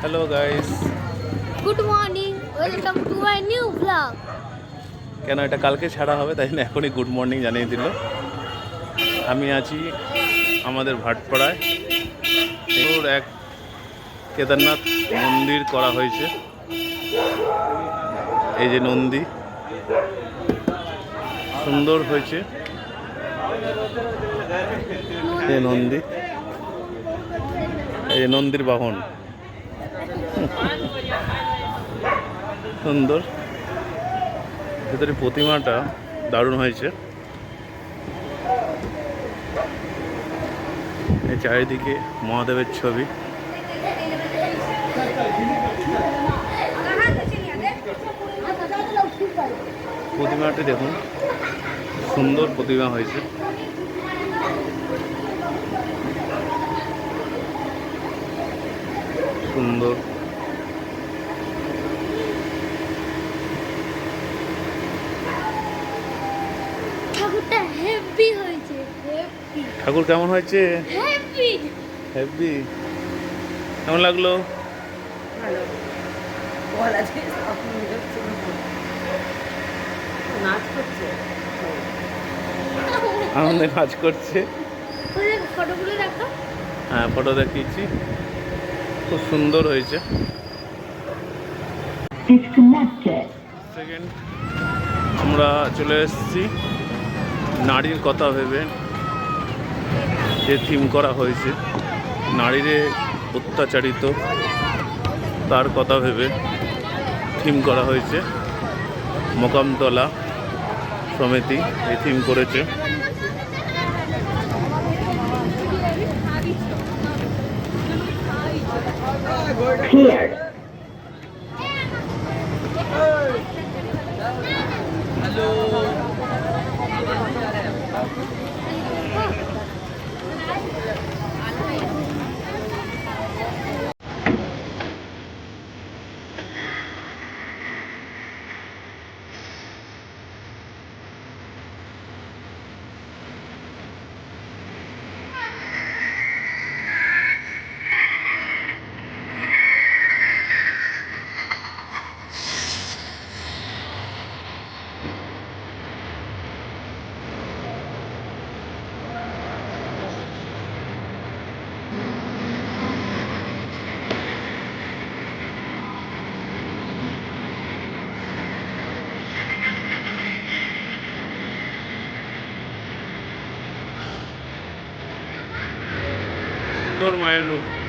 Hello guys. Good morning, welcome to my new blog. কেন এটা কালকে ছাড়া হবে, তাই না এখনই গুড মর্নিং জানিয়ে দিল। আমি আছি আমাদের ভাটপাড়ায়। ওর এক কেদারনাথ মন্দির করা হয়েছে। এই যে নন্দী, সুন্দর হয়েছে এই নন্দী, এই নন্দীর বাহন সুন্দর। ভেতরে প্রতিমাটা দারুণ হয়েছে। এই চারিদিকে মহাদেবের ছবি। প্রতিমাটি দেখুন, সুন্দর প্রতিমা হয়েছে। সুন্দর। ঠাকুরটা হেভি হয়েছে, হেভি। ঠাকুর কেমন হয়েছে? Heavy heavy. কেমন লাগলো? ভালো বলা যায় নাচ করছে, আনন্দে কাজ করছে। ফটোগুলো রাখো। হ্যাঁ, ফটো দেখিয়েছি, খুব সুন্দর হয়েছে। সেকেন্ড আমরা চলে এসেছি নারীর কথা ভেবে, যে থিম করা হয়েছে নারীরে অত্যাচারিত, তার কথা ভেবে থিম করা হয়েছে। মোকামতলা সমিতি এই থিম করেছে। সুন্দর মায়ের রূপ।